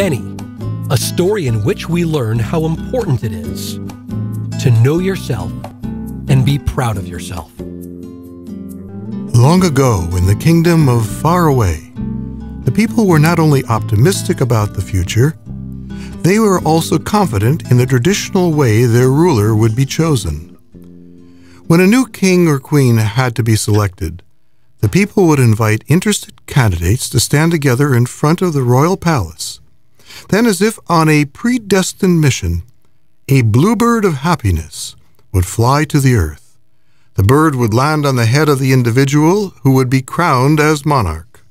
Benny, a story in which we learn how important it is to know yourself and be proud of yourself. Long ago, in the kingdom of Far Away, the people were not only optimistic about the future, they were also confident in the traditional way their ruler would be chosen. When a new king or queen had to be selected, the people would invite interested candidates to stand together in front of the royal palace. Then, as if on a predestined mission, a bluebird of happiness would fly to the earth. The bird would land on the head of the individual who would be crowned as monarch.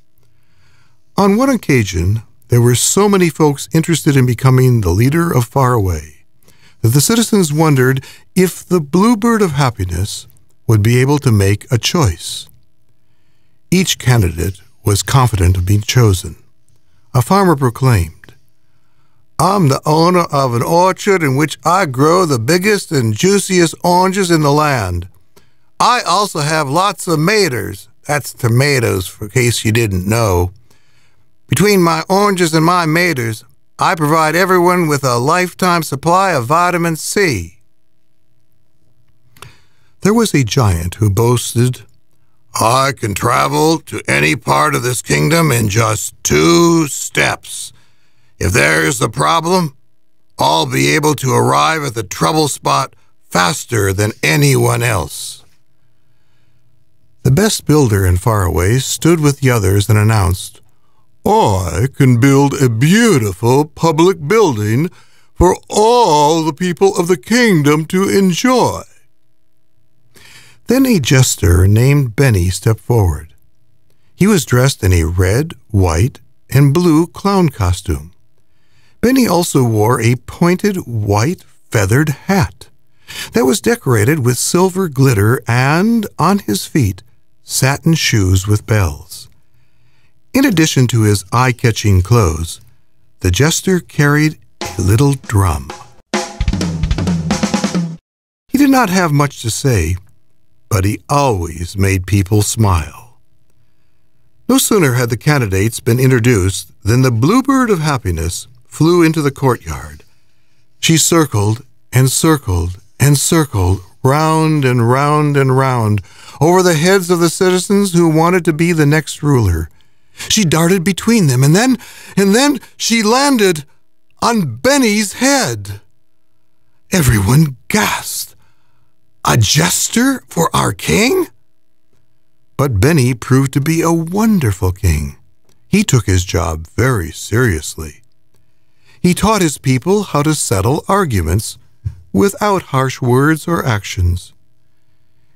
On one occasion, there were so many folks interested in becoming the leader of Far Away that the citizens wondered if the bluebird of happiness would be able to make a choice. Each candidate was confident of being chosen. A farmer proclaimed, "I'm the owner of an orchard in which I grow the biggest and juiciest oranges in the land. I also have lots of maters." That's tomatoes, for case you didn't know. "Between my oranges and my maters, I provide everyone with a lifetime supply of vitamin C." There was a giant who boasted, "I can travel to any part of this kingdom in just 2 steps. If there's a problem, I'll be able to arrive at the trouble spot faster than anyone else." The best builder in Far Away stood with the others and announced, "I can build a beautiful public building for all the people of the kingdom to enjoy." Then a jester named Benny stepped forward. He was dressed in a red, white, and blue clown costume. Benny also wore a pointed white feathered hat that was decorated with silver glitter and, on his feet, satin shoes with bells. In addition to his eye-catching clothes, the jester carried a little drum. He did not have much to say, but he always made people smile. No sooner had the candidates been introduced than the bluebird of happiness flew into the courtyard. She circled and circled and circled, round and round and round, over the heads of the citizens who wanted to be the next ruler. She darted between them, and then she landed on Benny's head. Everyone gasped. "A jester for our king?" But Benny proved to be a wonderful king. He took his job very seriously. He taught his people how to settle arguments without harsh words or actions.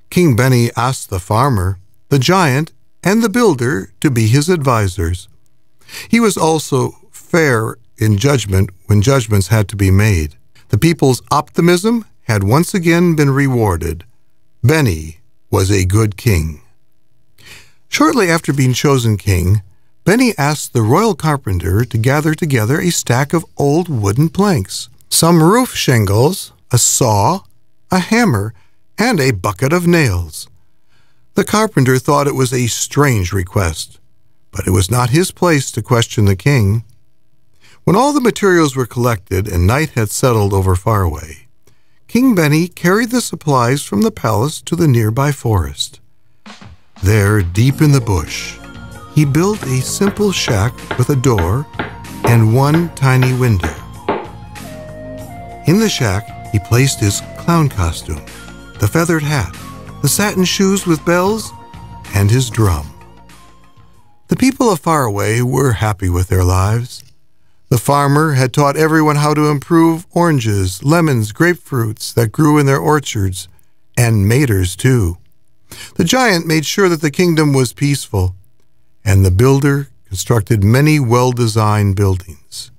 King Benny asked the farmer, the giant, and the builder to be his advisors. He was also fair in judgment when judgments had to be made. The people's optimism had once again been rewarded. Benny was a good king. Shortly after being chosen king, Benny asked the royal carpenter to gather together a stack of old wooden planks, some roof shingles, a saw, a hammer, and a bucket of nails. The carpenter thought it was a strange request, but it was not his place to question the king. When all the materials were collected and night had settled over Far Away, King Benny carried the supplies from the palace to the nearby forest. There, deep in the bush, he built a simple shack with a door and one tiny window. In the shack, he placed his clown costume, the feathered hat, the satin shoes with bells, and his drum. The people of Far Away were happy with their lives. The farmer had taught everyone how to improve oranges, lemons, grapefruits that grew in their orchards, and maters too. The giant made sure that the kingdom was peaceful, and the builder constructed many well-designed buildings.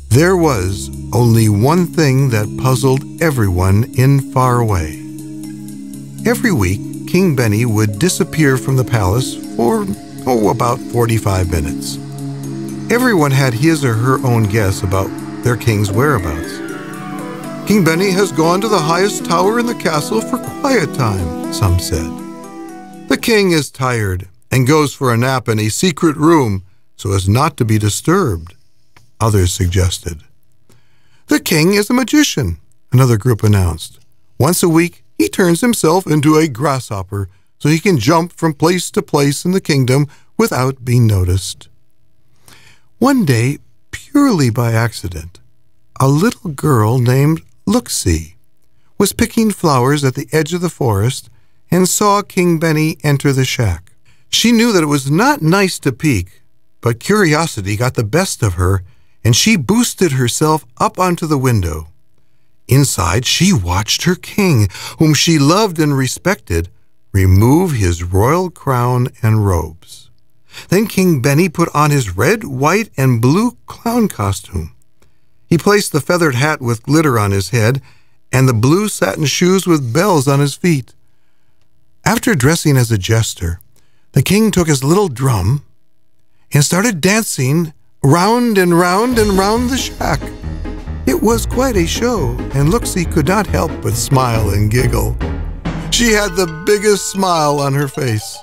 There was only one thing that puzzled everyone in Far Away. Every week, King Benny would disappear from the palace for, about 45 minutes. Everyone had his or her own guess about their king's whereabouts. "King Benny has gone to the highest tower in the castle for quiet time," some said. "The king is tired and goes for a nap in a secret room so as not to be disturbed," others suggested. The king is a magician, another group announced. Once a week, he turns himself into a grasshopper so he can jump from place to place in the kingdom without being noticed. One day, purely by accident, a little girl named Looksee was picking flowers at the edge of the forest and saw King Benny enter the shack. She knew that it was not nice to peek, but curiosity got the best of her, and she boosted herself up onto the window. Inside, she watched her king, whom she loved and respected, remove his royal crown and robes. Then King Benny put on his red, white, and blue clown costume. He placed the feathered hat with glitter on his head and the blue satin shoes with bells on his feet. After dressing as a jester, the king took his little drum and started dancing round and round and round the shack. It was quite a show, and Looksee could not help but smile and giggle. She had the biggest smile on her face.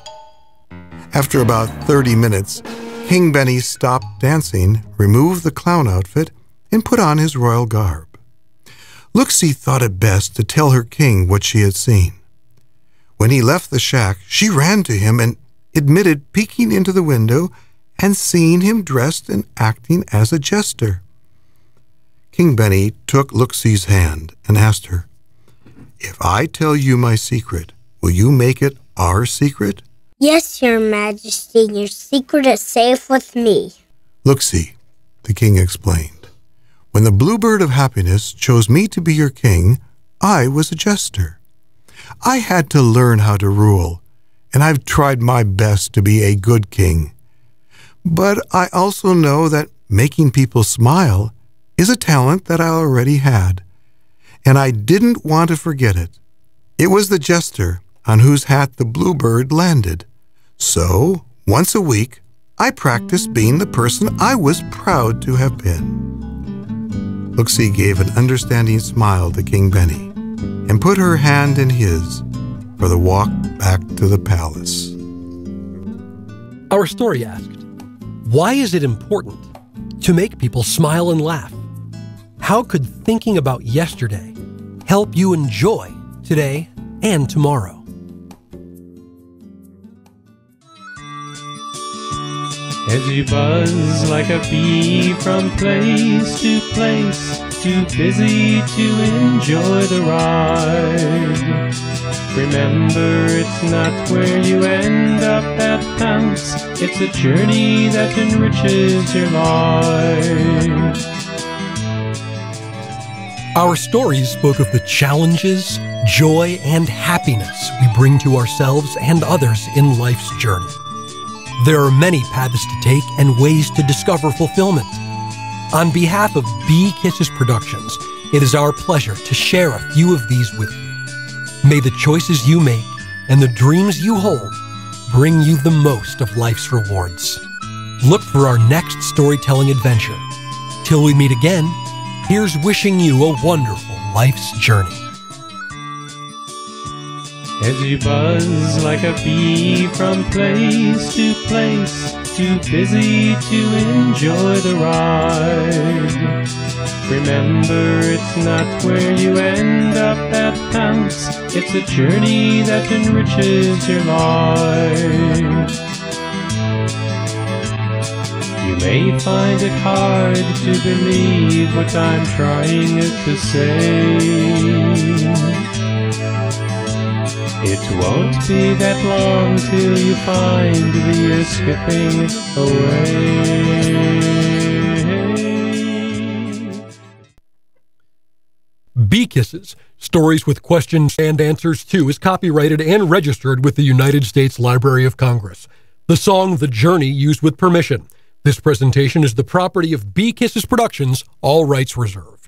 After about 30 minutes, King Benny stopped dancing, removed the clown outfit, and put on his royal garb. Looksee thought it best to tell her king what she had seen. When he left the shack, she ran to him and admitted peeking into the window and seeing him dressed and acting as a jester. King Benny took Looksee's hand and asked her, "If I tell you my secret, will you make it our secret?" "Yes, Your Majesty, your secret is safe with me." "Looksee," the king explained, "when the Bluebird of Happiness chose me to be your king, I was a jester. I had to learn how to rule, and I've tried my best to be a good king. But I also know that making people smile is a talent that I already had, and I didn't want to forget it. It was the jester on whose hat the bluebird landed. So, once a week, I practiced being the person I was proud to have been." Looksee gave an understanding smile to King Benny and put her hand in his for the walk back to the palace. Our story asked, why is it important to make people smile and laugh? How could thinking about yesterday help you enjoy today and tomorrow? As you buzz like a bee from place to place, too busy to enjoy the ride. Remember, it's not where you end up that counts, it's a journey that enriches your life. Our stories spoke of the challenges, joy, and happiness we bring to ourselves and others in life's journey. There are many paths to take and ways to discover fulfillment. On behalf of Bee Kisses Productions, it is our pleasure to share a few of these with you. May the choices you make and the dreams you hold bring you the most of life's rewards. Look for our next storytelling adventure. Till we meet again, here's wishing you a wonderful life's journey. As you buzz like a bee from place to place, too busy to enjoy the ride. Remember, it's not where you end up that counts, it's a journey that enriches your life. You may find it hard to believe what I'm trying to say. It won't be that long till you find the years skipping away. Bee Kisses, Stories with Questions and Answers Too, is copyrighted and registered with the United States Library of Congress. The song The Journey used with permission. This presentation is the property of Bee Kisses Productions, all rights reserved.